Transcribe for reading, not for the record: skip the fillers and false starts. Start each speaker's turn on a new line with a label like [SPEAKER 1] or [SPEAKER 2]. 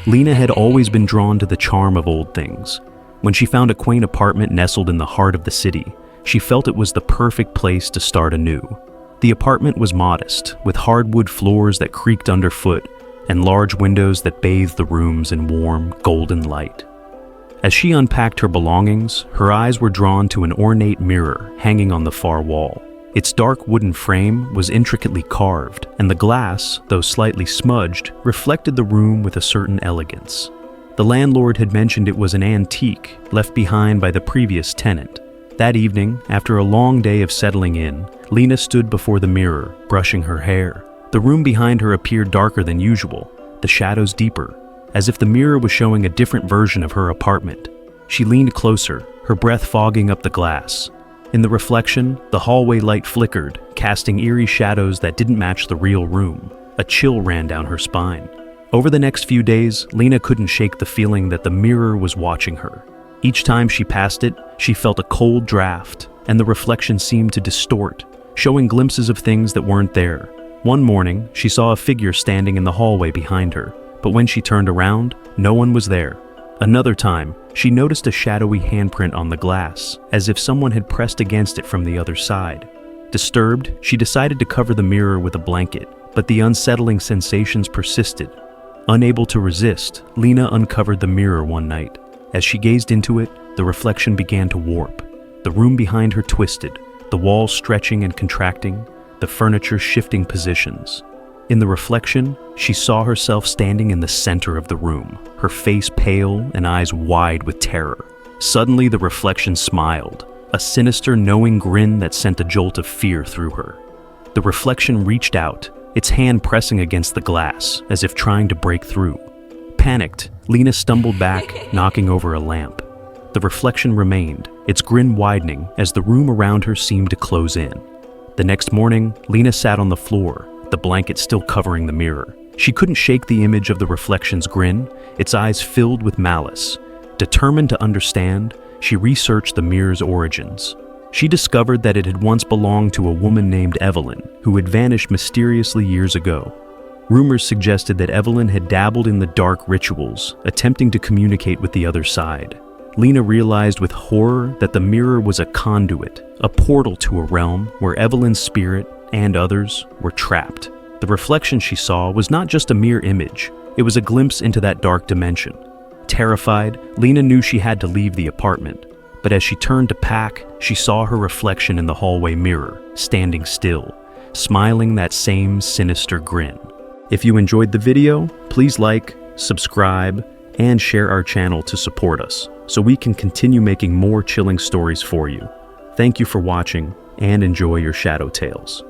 [SPEAKER 1] Lena had always been drawn to the charm of old things. When she found a quaint apartment nestled in the heart of the city, she felt it was the perfect place to start anew. The apartment was modest, with hardwood floors that creaked underfoot and large windows that bathed the rooms in warm, golden light. As she unpacked her belongings, her eyes were drawn to an ornate mirror hanging on the far wall. Its dark wooden frame was intricately carved, and the glass, though slightly smudged, reflected the room with a certain elegance. The landlord had mentioned it was an antique left behind by the previous tenant. That evening, after a long day of settling in, Lena stood before the mirror, brushing her hair. The room behind her appeared darker than usual, the shadows deeper, as if the mirror was showing a different version of her apartment. She leaned closer, her breath fogging up the glass. In the reflection, the hallway light flickered, casting eerie shadows that didn't match the real room. A chill ran down her spine. Over the next few days, Lena couldn't shake the feeling that the mirror was watching her. Each time she passed it, she felt a cold draft, and the reflection seemed to distort, showing glimpses of things that weren't there. One morning, she saw a figure standing in the hallway behind her, but when she turned around, no one was there. Another time, she noticed a shadowy handprint on the glass, as if someone had pressed against it from the other side. Disturbed, she decided to cover the mirror with a blanket, but the unsettling sensations persisted. Unable to resist, Lena uncovered the mirror one night. As she gazed into it, the reflection began to warp. The room behind her twisted, the walls stretching and contracting, the furniture shifting positions. In the reflection, she saw herself standing in the center of the room, her face pale and eyes wide with terror. Suddenly, the reflection smiled, a sinister, knowing grin that sent a jolt of fear through her. The reflection reached out, its hand pressing against the glass, as if trying to break through. Panicked, Lena stumbled back, knocking over a lamp. The reflection remained, its grin widening as the room around her seemed to close in. The next morning, Lena sat on the floor, the blanket still covering the mirror. She couldn't shake the image of the reflection's grin, its eyes filled with malice. Determined to understand, she researched the mirror's origins. She discovered that it had once belonged to a woman named Evelyn, who had vanished mysteriously years ago. Rumors suggested that Evelyn had dabbled in the dark rituals, attempting to communicate with the other side. Lena realized with horror that the mirror was a conduit, a portal to a realm where Evelyn's spirit and others were trapped. The reflection she saw was not just a mere image, it was a glimpse into that dark dimension. Terrified, Lena knew she had to leave the apartment, but as she turned to pack, she saw her reflection in the hallway mirror, standing still, smiling that same sinister grin. If you enjoyed the video, please like, subscribe, and share our channel to support us, so we can continue making more chilling stories for you. Thank you for watching, and enjoy your shadow tales.